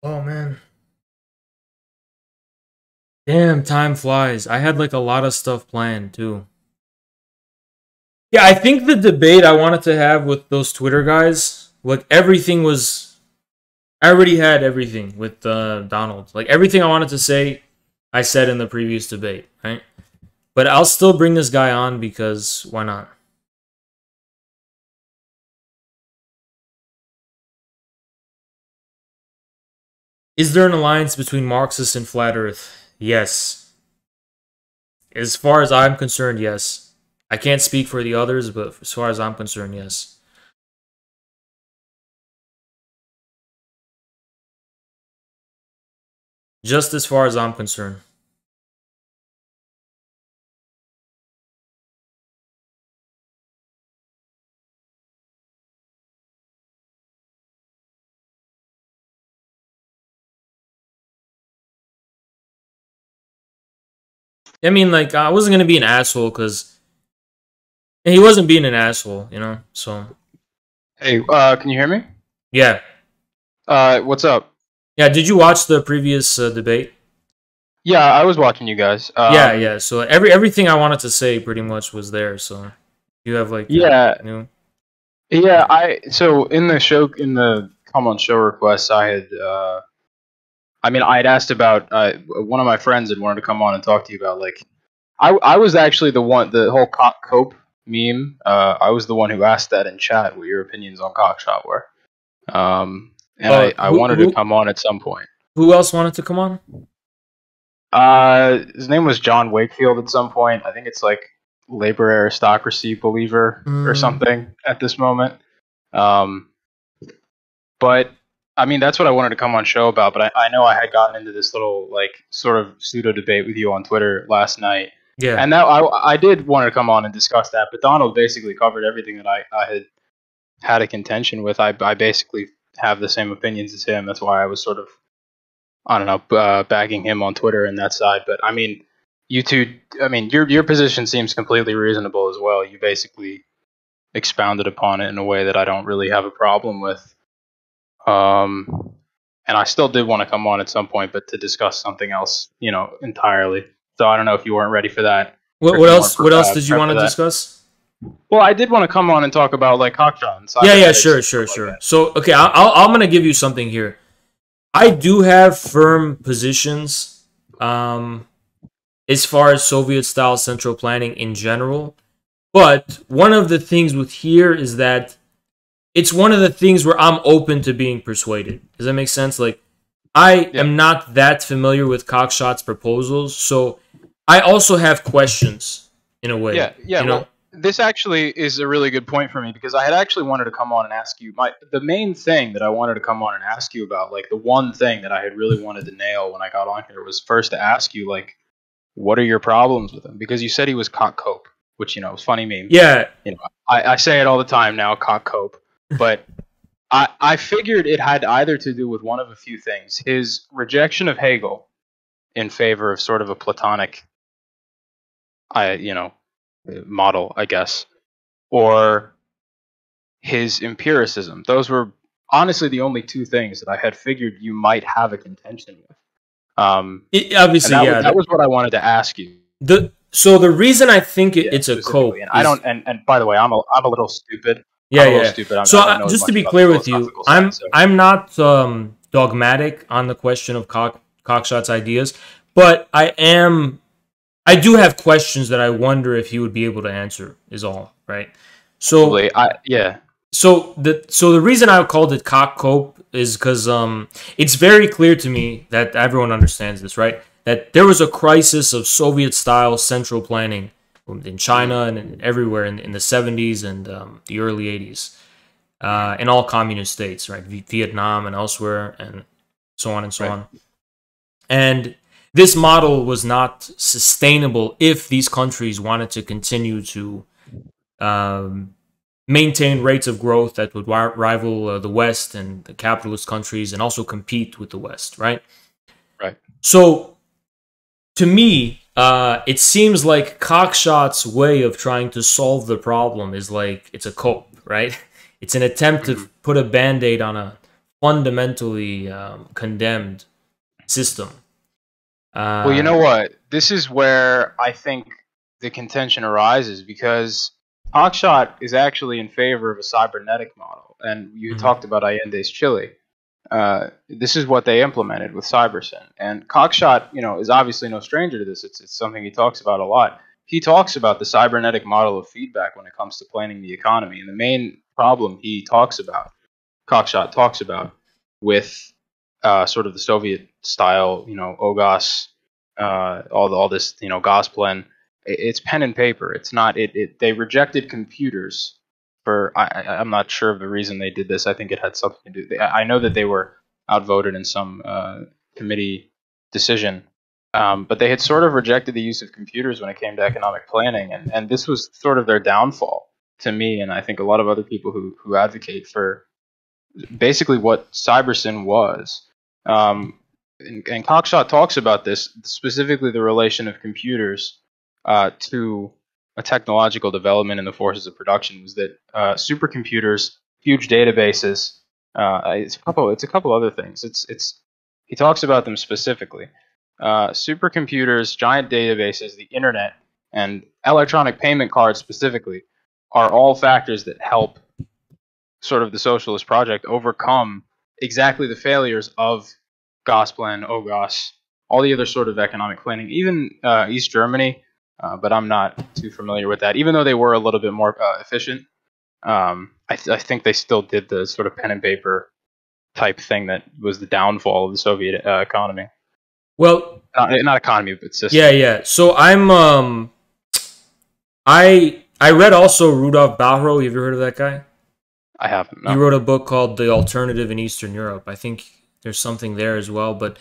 Oh man. Damn, time flies. I had like a lot of stuff planned too. Yeah, I think the debate I wanted to have with those Twitter guys, like everything was, I already had everything with Donald. Like everything I wanted to say, I said in the previous debate, right? But I'll still bring this guy on because why not? Is there an alliance between Marxists and Flat Earth? Yes. As far as I'm concerned, yes. I can't speak for the others, but as far as I'm concerned, yes. Just as far as I'm concerned. I mean, like, I wasn't going to be an asshole because he wasn't being an asshole, you know? So, Hey, can you hear me? yeah. What's up? Yeah, did you watch the previous debate? Yeah, I was watching you guys. Yeah. So everything I wanted to say pretty much was there. So you have like Yeah, you know, yeah. So in the show, in the come on show requests, I had asked about one of my friends had wanted to come on and talk to you about like, I was actually the whole cope meme. I was the one who asked that in chat what your opinions on Cockshott were. And I wanted to come on at some point. Who else wanted to come on? His name was John Wakefield at some point. I think it's like labor aristocracy believer or something at this moment. But I mean, that's what I wanted to come on show about. But I know I had gotten into this little like sort of pseudo debate with you on Twitter last night. Yeah. And now I did want to come on and discuss that. But Donald basically covered everything that I had a contention with. I basically have the same opinions as him. That's why I was sort of, I don't know, bagging him on Twitter and that side. But I mean, you two, I mean, your position seems completely reasonable as well. You basically expounded upon it in a way that I don't really have a problem with. And I still did want to come on at some point, but to discuss something else, you know, entirely. So I don't know if you weren't ready for that. What else? What else did you want to discuss? Well, I did want to come on and talk about like Cockshott. Yeah, sure. Like so, okay, I'm gonna give you something here. I do have firm positions, as far as Soviet-style central planning in general. But one of the things with here is that it's one of the things where I'm open to being persuaded. Does that make sense? Like, I am not that familiar with Cockshott's proposals, so I also have questions in a way. Yeah. You know? Well, this actually is a really good point for me because I had actually wanted to come on and ask you the main thing that I wanted to come on and ask you about, like the one thing that I had really wanted to nail when I got on here was first to ask you, like, what are your problems with him? Because you said he was cock cope, which, you know, is funny meme. Yeah. You know, I say it all the time now, cock cope. But I figured it had either to do with one of a few things. His rejection of Hegel in favor of sort of a Platonic model, I guess, or his empiricism. Those were honestly the only two things that I had figured you might have a contention with. Obviously, that was what I wanted to ask you. So the reason I think it's a cope, and I don't. And by the way, I'm a little stupid. Yeah. So just to be clear with you, I'm not dogmatic on the question of Cockshott's ideas, but I do have questions that I wonder if he would be able to answer. Is all right. So So the reason I called it cock cope is because it's very clear to me that everyone understands this, right? That there was a crisis of Soviet-style central planning in China and everywhere in the 70s and the early 80s, in all communist states, right? Vietnam and elsewhere, and so on and so on. And this model was not sustainable if these countries wanted to continue to maintain rates of growth that would rival the West and the capitalist countries and also compete with the West, right? Right. So, to me, it seems like Cockshott's way of trying to solve the problem is like it's a cope, right? It's an attempt to put a Band-Aid on a fundamentally condemned system. Well, you know what? This is where I think the contention arises, because Cockshott is actually in favor of a cybernetic model, and you talked about Allende's Chile. This is what they implemented with Cybersyn, and Cockshott, is obviously no stranger to this. It's something he talks about a lot. He talks about the cybernetic model of feedback when it comes to planning the economy, and the main problem Cockshott talks about with sort of the Soviet style, OGOS, all this, Gosplan. It's pen and paper. It's not. They rejected computers for. I'm not sure of the reason they did this. I think it had something to do. I know that they were outvoted in some committee decision, but they had sort of rejected the use of computers when it came to economic planning, and this was sort of their downfall to me, and I think a lot of other people who advocate for basically what Cybersyn was. And Cockshott talks about this, specifically the relation of computers to a technological development in the forces of production, was that supercomputers, huge databases, it's a couple other things. He talks about them specifically. Supercomputers, giant databases, the internet, and electronic payment cards specifically are all factors that help sort of the socialist project overcome exactly the failures of Gosplan, OGOS, all the other sort of economic planning, even East Germany, but I'm not too familiar with that. Even though they were a little bit more efficient, I think they still did the sort of pen and paper type thing that was the downfall of the Soviet economy. Well, not economy, but system. Yeah. So I read also Rudolf Bahro. You ever heard of that guy? I haven't. No. He wrote a book called The Alternative in Eastern Europe. I think there's something there as well, but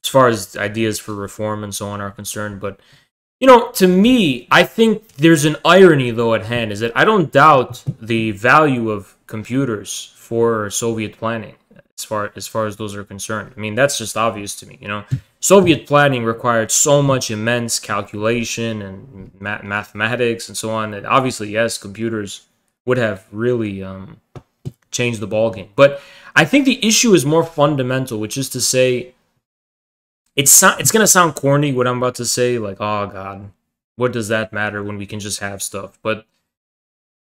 as far as ideas for reform and so on are concerned, but to me, I think there's an irony though at hand, is that I don't doubt the value of computers for Soviet planning as far as those are concerned. I mean, that's just obvious to me, Soviet planning required so much immense calculation and mathematics and so on that obviously, yes, computers would have really changed the ballgame. But I think the issue is more fundamental, which is to say, it's going to sound corny what I'm about to say, like, oh God, what does that matter when we can just have stuff? But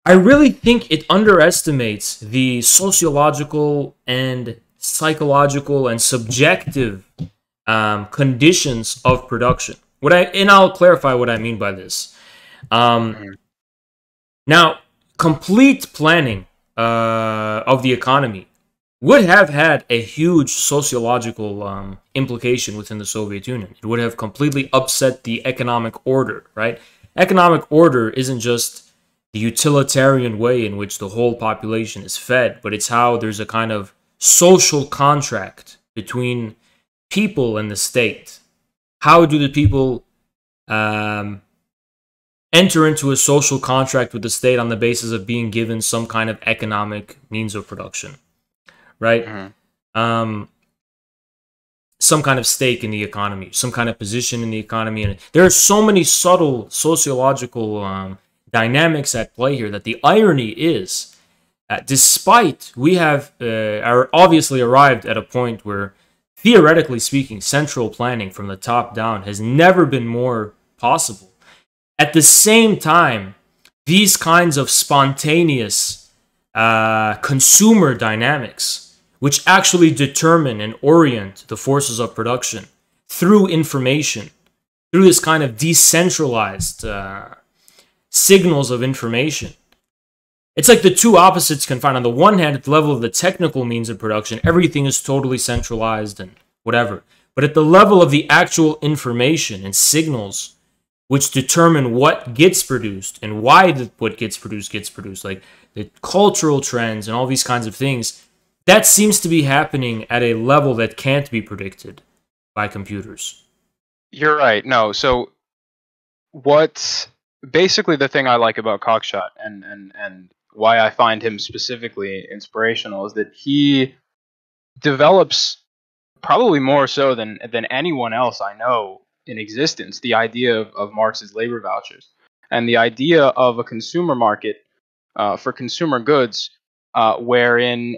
I really think it underestimates the sociological and psychological and subjective conditions of production. And I'll clarify what I mean by this. Now, complete planning of the economy would have had a huge sociological implication within the Soviet Union. It would have completely upset the economic order, right? Economic order isn't just the utilitarian way in which the whole population is fed, but it's how there's a kind of social contract between people and the state. How do the people enter into a social contract with the state on the basis of being given some kind of economic means of production, right? Some kind of stake in the economy, some kind of position in the economy. And there are so many subtle sociological dynamics at play here that the irony is, despite we have are obviously arrived at a point where, theoretically speaking, central planning from the top down has never been more possible. At the same time, these kinds of spontaneous consumer dynamics, which actually determine and orient the forces of production through information, through this kind of decentralized signals of information. It's like the two opposites confined. On the one hand, at the level of the technical means of production, everything is totally centralized and whatever. But at the level of the actual information and signals which determine what gets produced and why what gets produced, like the cultural trends and all these kinds of things, that seems to be happening at a level that can't be predicted by computers. You're right. No, so what basically the thing I like about Cockshott and why I find him specifically inspirational is that he develops, probably more so than anyone else I know in existence, the idea of Marx's labor vouchers and the idea of a consumer market for consumer goods wherein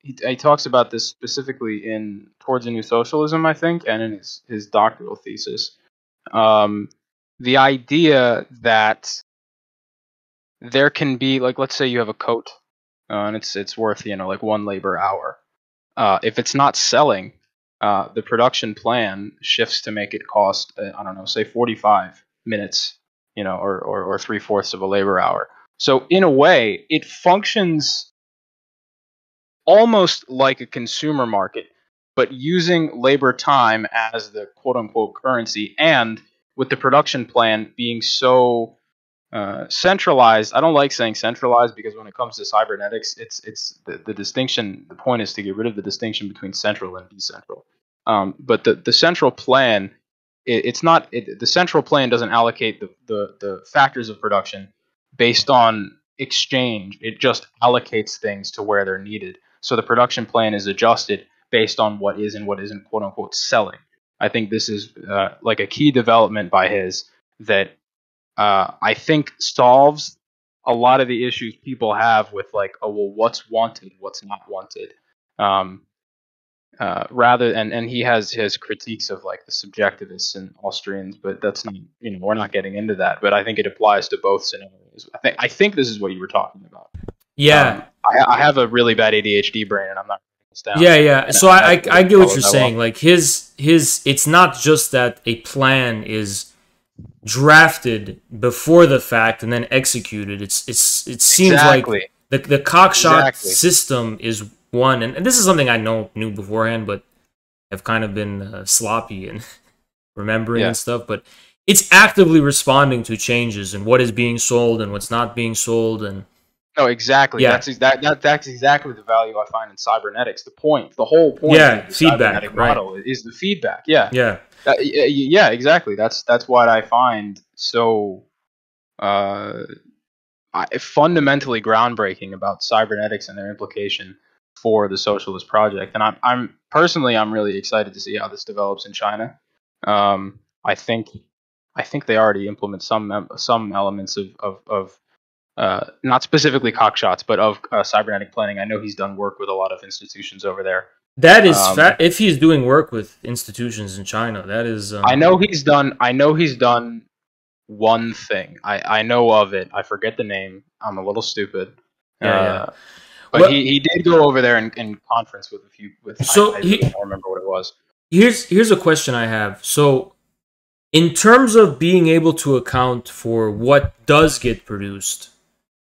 he talks about this specifically in Towards a New Socialism, I think, and in his doctoral thesis. The idea that there can be, like, let's say you have a coat, and it's worth, like 1 labor hour. If it's not selling, the production plan shifts to make it cost, I don't know, say 45 minutes, or 3/4 of a labor hour. So in a way, it functions almost like a consumer market, but using labor time as the quote unquote currency, and with the production plan being so centralized. I don't like saying centralized, because when it comes to cybernetics, it's the distinction. The point is to get rid of the distinction between central and decentral. But the central plan, it's not. The central plan doesn't allocate the factors of production based on exchange. It just allocates things to where they're needed. So the production plan is adjusted based on what is and what isn't quote unquote selling. I think this is like a key development by his that I think solves a lot of the issues people have with, like, oh, well, what's wanted, what's not wanted. Rather, and he has his critiques of, like, the subjectivists and Austrians, but that's not, we're not getting into that. But I think it applies to both scenarios. I think this is what you were talking about. Yeah. I have a really bad ADHD brain, and I'm not writing this down. Yeah. So I get what you're saying. Like his, it's not just that a plan is drafted before the fact and then executed. It seems exactly. Like the Cockshott system is one, and this is something I knew beforehand, but have kind of been sloppy and remembering and stuff. But it's actively responding to changes and what is being sold and what's not being sold. And no, exactly. Yeah. That's exactly the value I find in cybernetics. The whole point of the cybernetic model is the feedback. Yeah, exactly. That's what I find so fundamentally groundbreaking about cybernetics and their implication for the socialist project. And I'm personally really excited to see how this develops in China. I think they already implement some elements of not specifically Cockshott's, but of cybernetic planning. I know he's done work with a lot of institutions over there. That is if he's doing work with institutions in China, that is. I know he's done one thing. I know of it. I forget the name. I'm a little stupid. But he did go over there in conference with a few. I don't remember what it was. Here's a question I have. So, in terms of being able to account for what does get produced,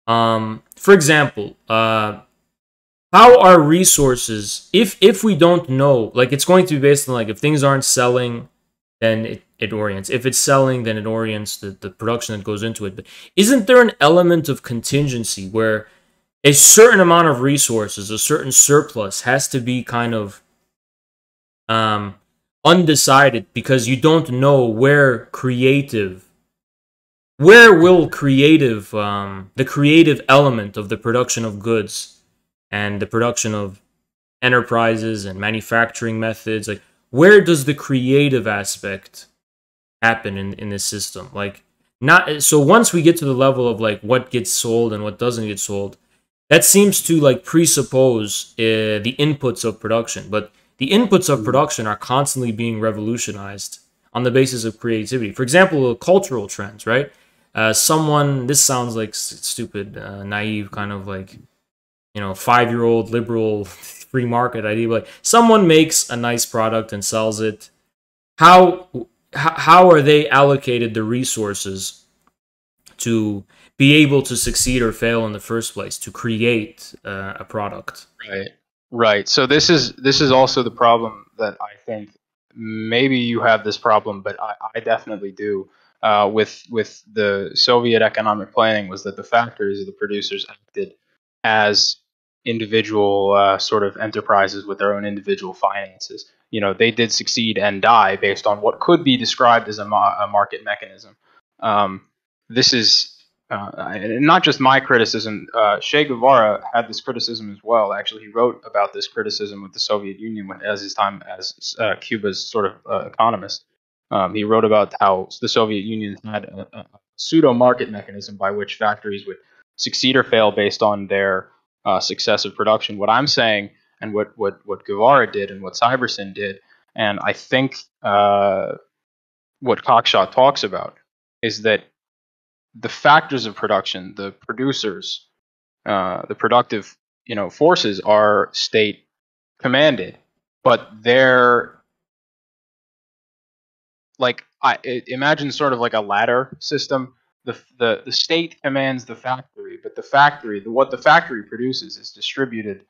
for example, how are resources, if we don't know, like, it's going to be based on, like, if things aren't selling, then it orients. If it's selling, then it orients the production that goes into it. But isn't there an element of contingency where a certain amount of resources, a certain surplus, has to be kind of undecided, because you don't know where will the creative element of the production of goods and the production of enterprises and manufacturing methods, like, where does the creative aspect happen in this system? Like, not so once we get to the level of, like, what gets sold and what doesn't get sold, that seems to, like, presuppose the inputs of production. But the inputs of production are constantly being revolutionized on the basis of creativity. For example, cultural trends, right? This sounds like stupid, naive, kind of like, 5-year-old liberal free market idea, but someone makes a nice product and sells it. How are they allocated the resources to be able to succeed or fail in the first place, to create a product? Right. So this is also the problem that I think maybe you have this problem, but I definitely do. With the Soviet economic planning, was that the factories or the producers acted as individual sort of enterprises with their own individual finances. They did succeed and die based on what could be described as a market mechanism. This is not just my criticism. Che Guevara had this criticism as well. Actually, he wrote about this criticism with the Soviet Union as his time as Cuba's sort of economist. He wrote about how the Soviet Union had a pseudo market mechanism by which factories would succeed or fail based on their success of production. What I'm saying, and what Guevara did, and what Cybersyn did, and I think what Cockshott talks about, is that the factors of production, the producers, the productive, forces are state commanded, but they're like, imagine sort of like a ladder system. The state commands the factory, but what the factory produces is distributed,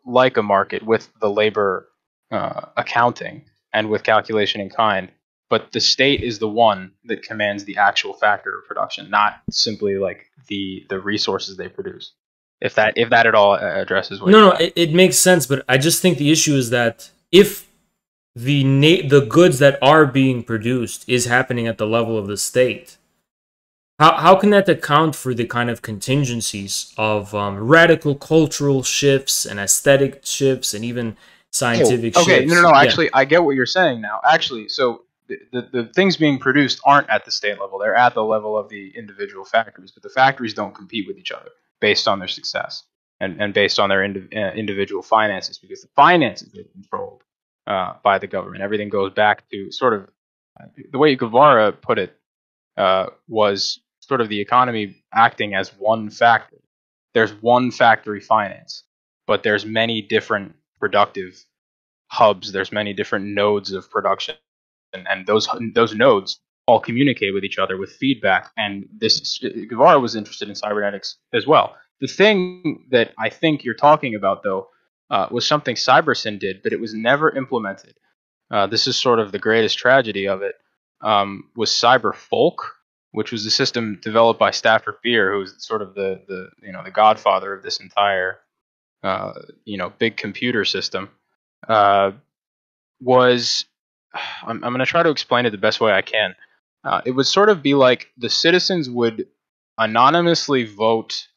like a market, with the labor accounting and with calculation in kind. But the state is the one that commands the actual factor of production, not simply like the resources they produce. If that at all addresses what No, it makes sense, but I just think the issue is that if the goods that are being produced is happening at the level of the state, how can that account for the kind of contingencies of radical cultural shifts and aesthetic shifts and even scientific shifts? Okay, no. Actually, I get what you're saying now. Actually, so the things being produced aren't at the state level. They're at the level of the individual factories, but the factories don't compete with each other based on their success and based on their individual finances, because the finances are controlled by the government. Everything goes back to sort of the way Guevara put it, was sort of the economy acting as one factor. There's one factory finance, but there's many different productive hubs. There's many different nodes of production, and those nodes all communicate with each other with feedback. And Guevara was interested in cybernetics as well. The thing that I think you're talking about, though, was something Cybersyn did, but it was never implemented. This is sort of the greatest tragedy of it. Was Cyberfolk, which was a system developed by Stafford Beer, who was sort of the godfather of this entire big computer system. Was I'm going to try to explain it the best way I can. It would sort of be like the citizens would anonymously vote.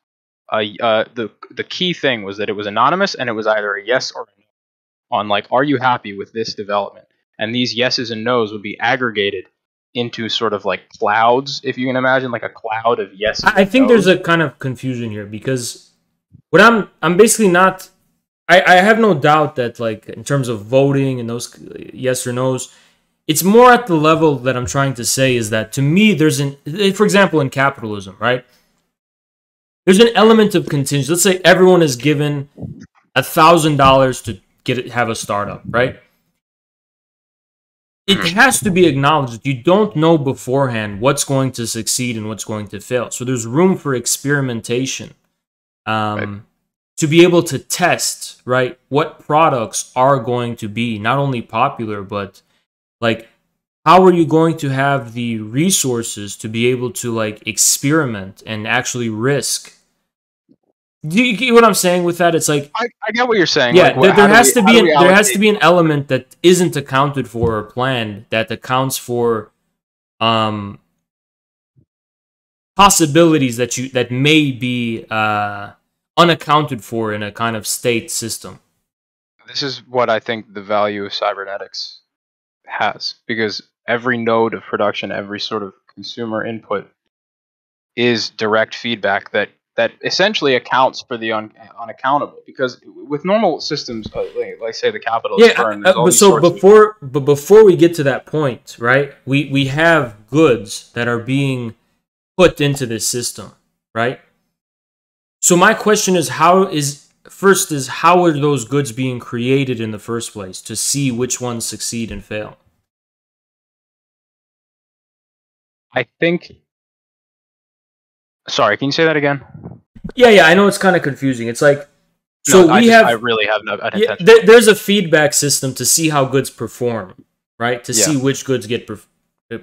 The key thing was that it was anonymous, and it was either a yes or a no on, like, are you happy with this development? And these yeses and nos would be aggregated into sort of like clouds, if you can imagine, like a cloud of yeses. I think there's a kind of confusion here, because what I'm basically not. I have no doubt that, like, in terms of voting and those yes or no's, it's more at the level that I'm trying to say is that, to me, for example, in capitalism, right? There's an element of contingency. Let's say everyone is given $1,000 to have a startup, right? It has to be acknowledged that you don't know beforehand what's going to succeed and what's going to fail. So there's room for experimentation. Right. To be able to test, right, what products are going to be not only popular, but, like, how are you going to have the resources to be able to, like, experiment and actually risk? Do you get what I'm saying with that? It's like, I get what you're saying. Yeah, like, there has to be an element that isn't accounted for or planned that accounts for possibilities that may be unaccounted for in a kind of state system. This is what I think the value of cybernetics has, because every node of production, every sort of consumer input is direct feedback that essentially accounts for the unaccountable. Because with normal systems, like say the capitalist firm, before we get to that point, right? We have goods that are being put into this system, right? So my question is, how are those goods being created in the first place to see which ones succeed and fail? I think. Sorry, can you say that again? Yeah, I know it's kind of confusing. It's like, I really have no attention. There's a feedback system to see how goods perform, right? To see which goods get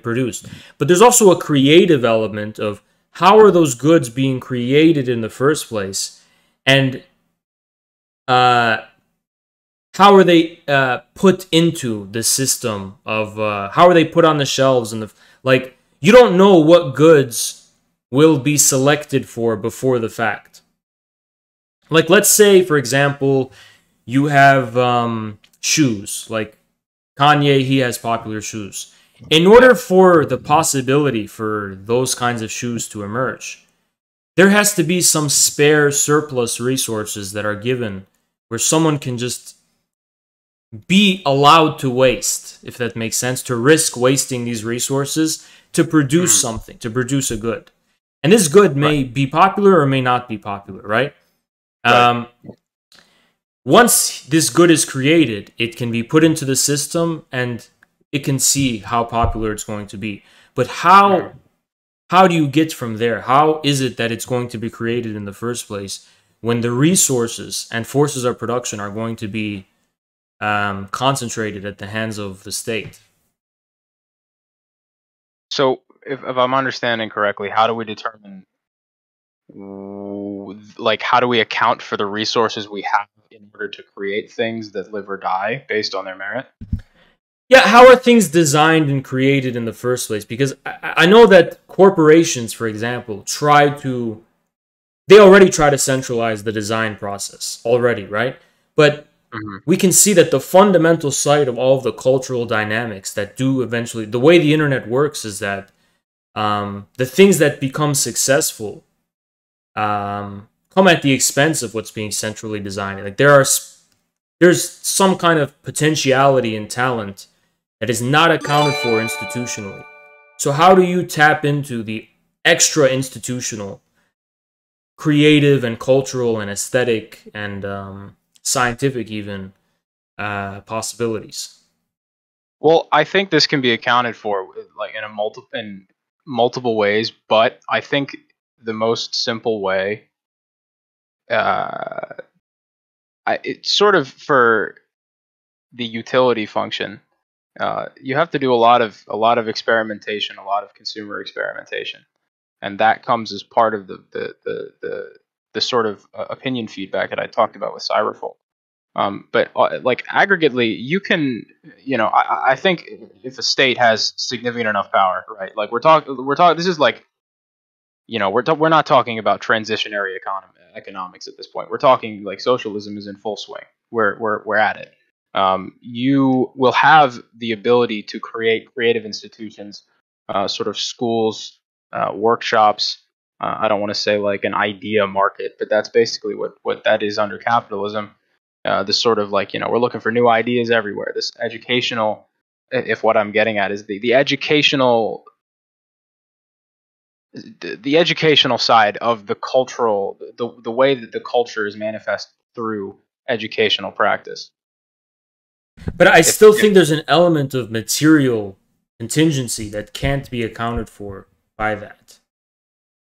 produced. But there's also a creative element of how are those goods being created in the first place, and how are they put into the system of how are they put on the shelves, and you don't know what goods will be selected for before the fact. Like, let's say, for example, you have shoes. Like Kanye, he has popular shoes. In order for the possibility for those kinds of shoes to emerge, there has to be some spare surplus resources that are given where someone can just be allowed to waste, if that makes sense, to risk wasting these resources to produce something, to produce a good. And this good may be popular or may not be popular, right? Once this good is created, it can be put into the system and it can see how popular it's going to be. But how do you get from there? How is it that it's going to be created in the first place when the resources and forces of production are going to be concentrated at the hands of the state? So, if I'm understanding correctly, how do we determine, like, how do we account for the resources we have in order to create things that live or die based on their merit? Yeah, how are things designed and created in the first place? Because I know that corporations, for example, they already try to centralize the design process already, right? But we can see that the fundamental side of all of the cultural dynamics that do eventually, the way the internet works is that the things that become successful come at the expense of what's being centrally designed. Like there's some kind of potentiality and talent that is not accounted for institutionally. So how do you tap into the extra institutional, creative and cultural and aesthetic and scientific even possibilities? Well, I think this can be accounted for like in multiple ways, but I think the most simple way, it's sort of for the utility function. You have to do a lot of experimentation, a lot of consumer experimentation, and that comes as part of the sort of opinion feedback that I talked about with Cyberfolk. But like aggregately, you can, I think if a state has significant enough power, right? Like we're talking. This is like, we're not talking about transitionary economics at this point. We're talking like socialism is in full swing. We're at it. You will have the ability to create creative institutions, sort of schools, workshops. I don't want to say like an idea market, but that's basically what that is under capitalism. This sort of like, we're looking for new ideas everywhere. This educational, if what I'm getting at is the educational side of the cultural, the way that the culture is manifest through educational practice. But I still think there's an element of material contingency that can't be accounted for by that.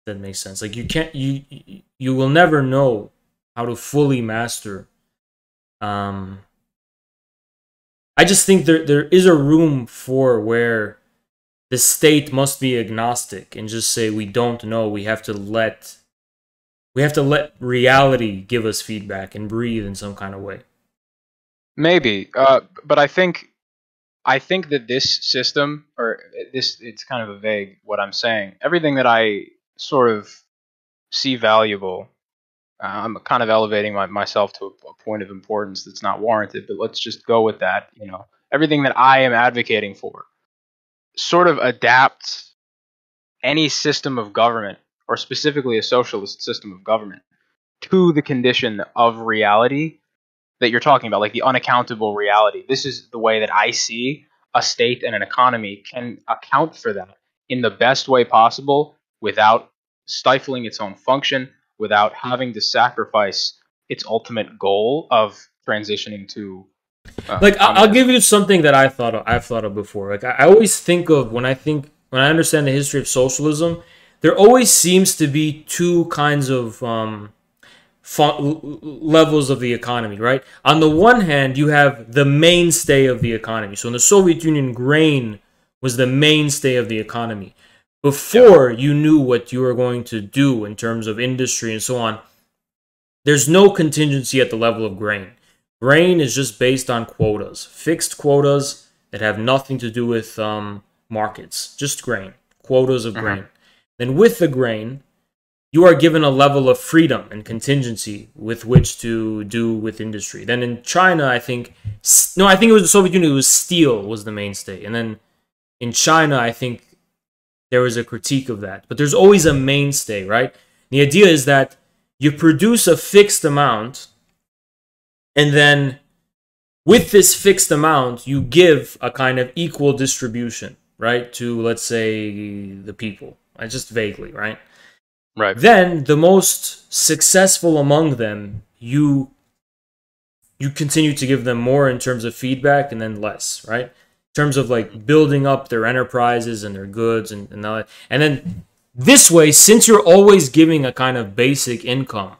That makes sense. Like you will never know how to fully master. I just think there is a room for where the state must be agnostic and just say we don't know. We have to let reality give us feedback and breathe in some kind of way. Maybe, but I think that this system, or it's kind of a vague what I'm saying. Everything that I sort of see valuable, I'm kind of elevating myself to a point of importance that's not warranted, but let's just go with that. Everything that I am advocating for sort of adapts any system of government, or specifically a socialist system of government, to the condition of reality that you're talking about, like the unaccountable reality. This is the way that I see a state and an economy can account for that in the best way possible without stifling its own function, without having to sacrifice its ultimate goal of transitioning to I'll give you something that I've thought of before. Like I always think of when I understand the history of socialism, there always seems to be two kinds of levels of the economy, right? On the one hand, you have the mainstay of the economy. So in the Soviet Union, grain was the mainstay of the economy. Before you knew what you were going to do in terms of industry and so on, there's no contingency at the level of grain. Grain is just based on quotas, fixed quotas that have nothing to do with markets, just grain, quotas of grain. Then with the grain, you are given a level of freedom and contingency with which to do with industry. Then in China, I think it was the Soviet Union, it was steel was the mainstay. And then in China, I think there was a critique of that. But there's always a mainstay, right? The idea is that you produce a fixed amount, and then with this fixed amount, you give a kind of equal distribution, right, to, let's say, the people. Just vaguely, right? Right. Then the most successful among them, you continue to give them more in terms of feedback, and then less, right? In terms of like building up their enterprises and their goods and all that. And then this way, since you're always giving a kind of basic income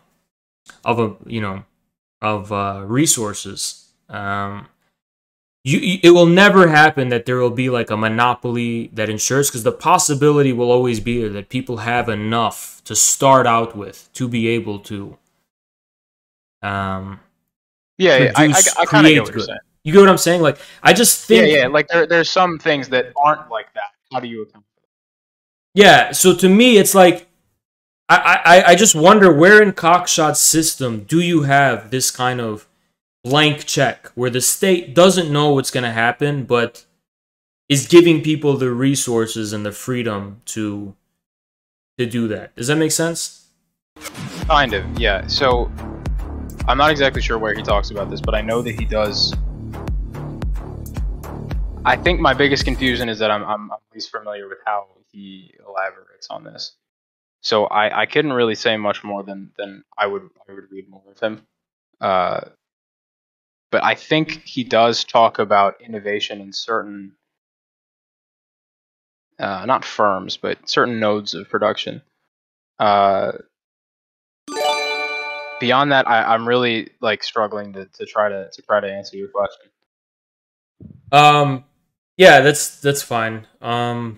of resources, it will never happen that there will be like a monopoly that ensures, because the possibility will always be there that people have enough to start out with to be able to I kind of get what you're saying. You get what I'm saying? Like, I just think... Yeah, like there's some things that aren't like that. How do you account for that? Yeah, so to me, it's like, I just wonder, where in Cockshott's system do you have this kind of blank check where the state doesn't know what's going to happen, but is giving people the resources and the freedom to do that? Does that make sense? Kind of, yeah. So I'm not exactly sure where he talks about this, but I know that he does. I think my biggest confusion is that I'm at least familiar with how he elaborates on this. So I couldn't really say much more than I would read more of him. But I think he does talk about innovation in certain, not firms, but certain nodes of production. Beyond that, I'm really like struggling to try to answer your question. Yeah, that's fine. John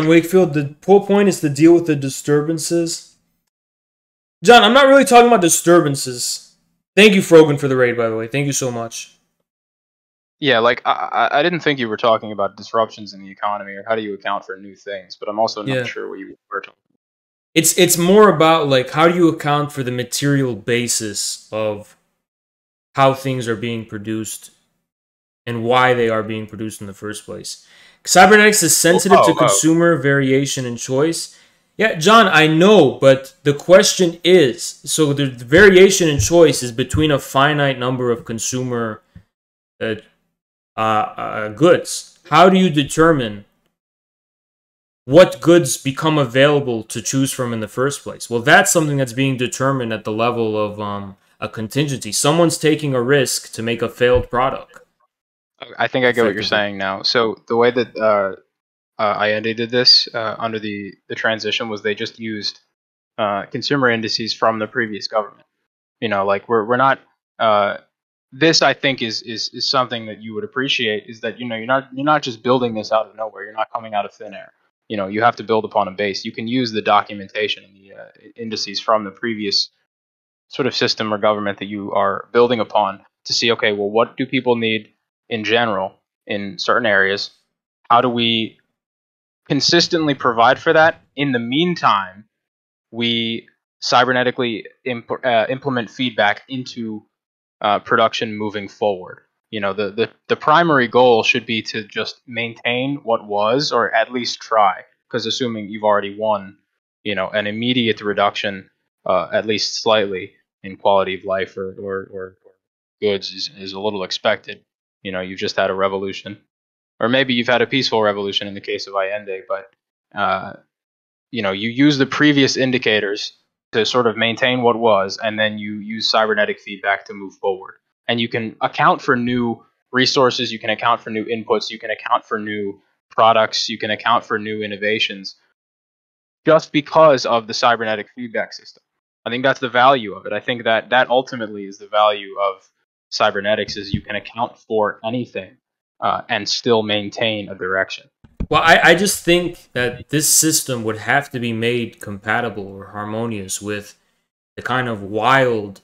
Wakefield, the whole point is to deal with the disturbances. John, I'm not really talking about disturbances. Thank you, Frogan, for the raid, by the way. Thank you so much. Yeah, like I didn't think you were talking about disruptions in the economy or how do you account for new things, but I'm also not sure what you were talking about. It's more about like, how do you account for the material basis of how things are being produced and why they are being produced in the first place. Cybernetics is sensitive to consumer variation and choice. Yeah, John, I know, but the question is, so the variation in choice is between a finite number of consumer goods. How do you determine what goods become available to choose from in the first place? Well, that's something that's being determined at the level of a contingency. Someone's taking a risk to make a failed product. I think I get what you're saying now. So the way that IND did this under the transition was they just used consumer indices from the previous government. You know, like we're not. This I think is something that you would appreciate, is that you're not just building this out of nowhere. You're not coming out of thin air. You have to build upon a base. You can use the documentation and the indices from the previous sort of system or government that you are building upon to see, okay, well, what do people need in general in certain areas? How do we consistently provide for that? In the meantime, we cybernetically implement feedback into production moving forward. The primary goal should be to just maintain what was, or at least try, because assuming you've already won, an immediate reduction, at least slightly, in quality of life or goods is a little expected. You've just had a revolution, or maybe you've had a peaceful revolution in the case of Allende, but you use the previous indicators to sort of maintain what was, and then you use cybernetic feedback to move forward. And you can account for new resources, you can account for new inputs, you can account for new products, you can account for new innovations, just because of the cybernetic feedback system. I think that's the value of it. I think that ultimately is the value of cybernetics, is you can account for anything and still maintain a direction. Well, I just think that this system would have to be made compatible or harmonious with the kind of wild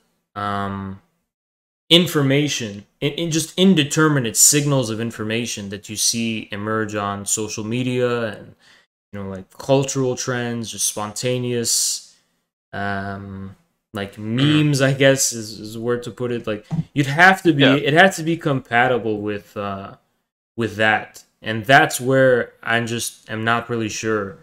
information and just indeterminate signals of information that you see emerge on social media, and like cultural trends, just spontaneous like memes, I guess is a word to put it. Like, you'd have to be it had to be compatible with with that. And that's where I just am not really sure.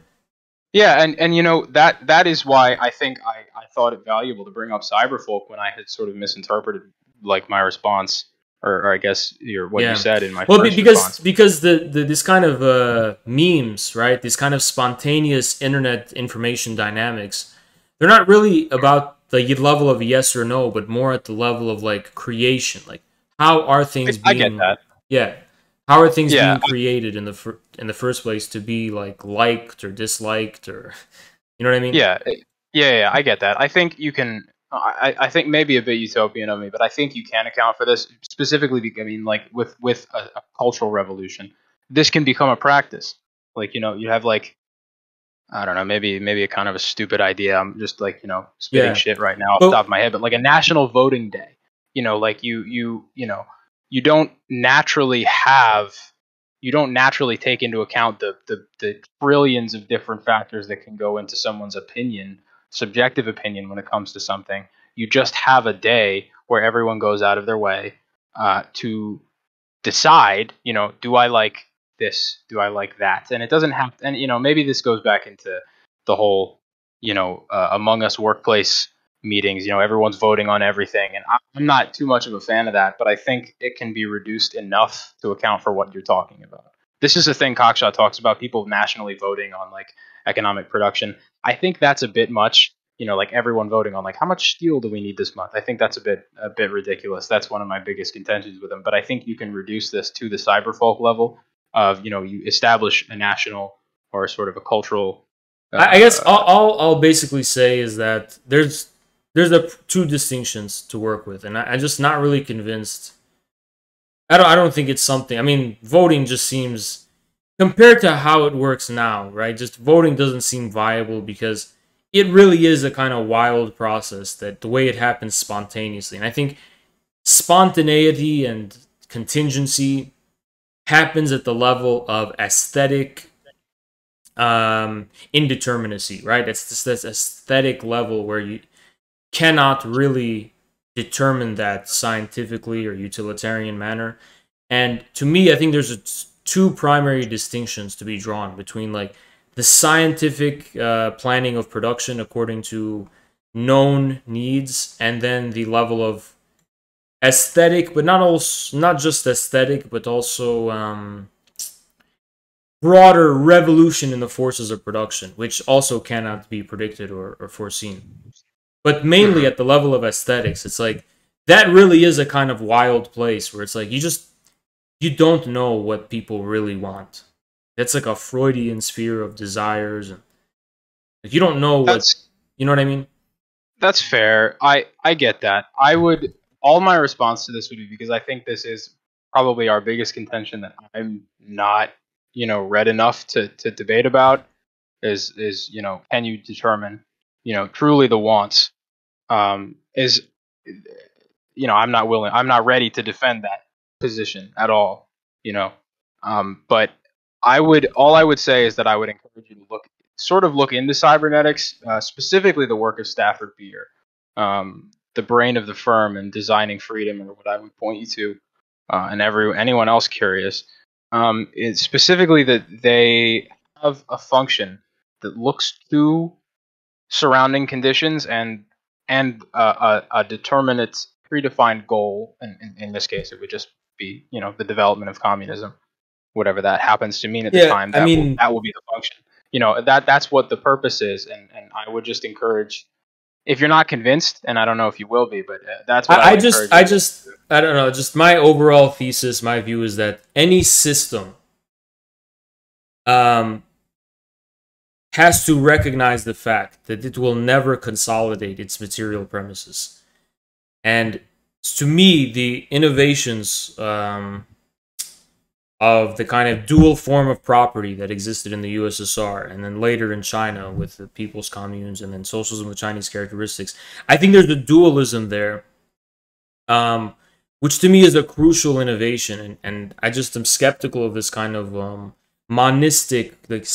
Yeah, and you know that is why I think I thought it valuable to bring up Cyberfolk when I had sort of misinterpreted like my response, or I guess what you said in my first response. Because the this kind of memes, right? This kind of spontaneous internet information dynamics, they're not really about the level of yes or no, but more at the level of like creation. Like, how are things being? I get that. Yeah, how are things being created in the first place to be like liked or disliked, or you know what I mean? Yeah, I get that. I think you can. I think maybe a bit utopian of me, but I think you can account for this specifically. Because, I mean, like with a cultural revolution, this can become a practice. Like, you know, you have like, I don't know, maybe a kind of a stupid idea. I'm just like, you know, spitting shit right now off the top of my head, but like a national voting day. You know, like you know, you don't naturally take into account the trillions of different factors that can go into someone's subjective opinion when it comes to something. You just have a day where everyone goes out of their way to decide, you know, do I like this? Do I like that? And it doesn't have, and you know, maybe this goes back into the whole, you know, Among Us workplace meetings. You know, everyone's voting on everything, and I'm not too much of a fan of that. But I think it can be reduced enough to account for what you're talking about. This is the thing Cockshott talks about: people nationally voting on like economic production. I think that's a bit much. You know, like everyone voting on like how much steel do we need this month. I think that's a bit ridiculous. That's one of my biggest contentions with them. But I think you can reduce this to the cyberfolk level of, you know, you establish a national or sort of a cultural. I guess I'll basically say is that there's two distinctions to work with, and I'm just not really convinced. I don't think it's something. I mean, voting just seems, compared to how it works now, right? Just voting doesn't seem viable because it really is a kind of wild process, that the way it happens spontaneously. And I think spontaneity and contingency happens at the level of aesthetic indeterminacy, right? It's just this aesthetic level where you cannot really determine that scientifically or utilitarian manner. And to me, I think there's two primary distinctions to be drawn between like the scientific planning of production according to known needs, and then the level of aesthetic, but not just aesthetic, but also broader revolution in the forces of production, which also cannot be predicted or foreseen. But mainly at the level of aesthetics, it's like that really is a kind of wild place where it's like you don't know what people really want. It's like a Freudian sphere of desires, and like, you don't know what, you know what I mean? That's fair. I get that. All my response to this would be, because I think this is probably our biggest contention that I'm not, you know, read enough to debate about, is, you know, can you determine, you know, truly the wants, is, you know, I'm not ready to defend that position at all, you know. But all I would say is that I would encourage you to look into cybernetics, specifically the work of Stafford Beer, the brain of the firm and Designing Freedom, or what I would point you to, and anyone else curious. It's specifically that they have a function that looks to surrounding conditions and a determinate predefined goal. And in this case, it would just be, you know, the development of communism, whatever that happens to mean at the time. That will be the function. You know, that's what the purpose is, and I would just encourage, if you're not convinced, and I don't know if you will be, but that's what I don't know. Just my overall thesis, my view is that any system has to recognize the fact that it will never consolidate its material premises. And to me, the innovations of the kind of dual form of property that existed in the USSR and then later in China with the people's communes and then socialism with Chinese characteristics, I think there's a dualism there, which to me is a crucial innovation. And I just am skeptical of this kind of monistic, like,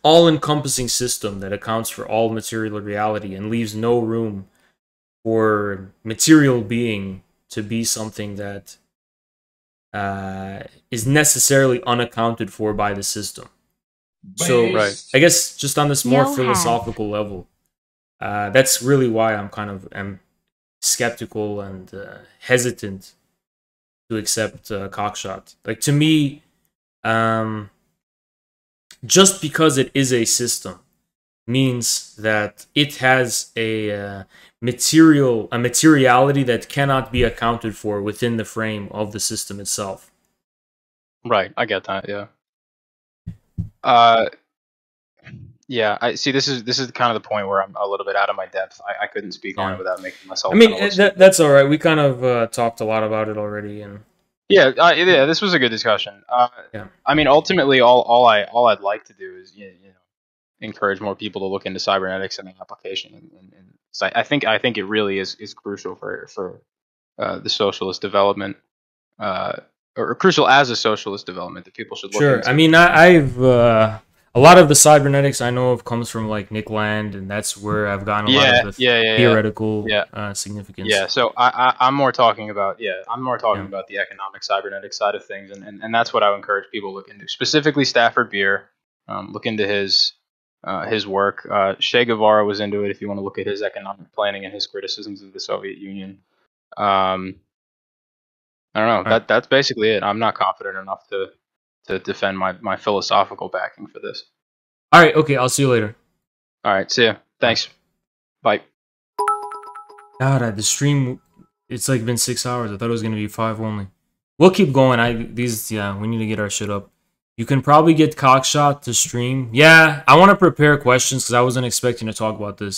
all-encompassing system that accounts for all material reality and leaves no room for material being to be something that is necessarily unaccounted for by the system. So I guess just on this more philosophical level, that's really why I'm kind of skeptical and hesitant to accept Cockshott. Like, to me, just because it is a system means that it has a materiality that cannot be accounted for within the frame of the system itself. Right, I get that. Yeah. Yeah, I see. This is kind of the point where I'm a little bit out of my depth. I couldn't speak on it without making myself. I mean, that's all right. We kind of talked a lot about it already, and yeah, this was a good discussion. I mean, ultimately, all I'd like to do is encourage more people to look into cybernetics and the application, and so I think it really is crucial for the socialist development, or crucial as a socialist development that people should look into. I mean, I've a lot of the cybernetics I know of comes from like Nick Land, and that's where I've gotten a lot of the theoretical significance. Yeah, so I'm more talking about about the economic cybernetic side of things, and that's what I would encourage people to look into. Specifically, Stafford Beer, look into his work. Che Guevara was into it. If you want to look at his economic planning and his criticisms of the Soviet Union, I don't know. That's basically it. I'm not confident enough to defend my philosophical backing for this. All right, okay, I'll see you later. All right, see ya. Thanks. Bye. God, the stream, it's like been 6 hours. I thought it was going to be 5 only. We'll keep going. We need to get our shit up. You can probably get Cockshott to stream. Yeah, I want to prepare questions because I wasn't expecting to talk about this.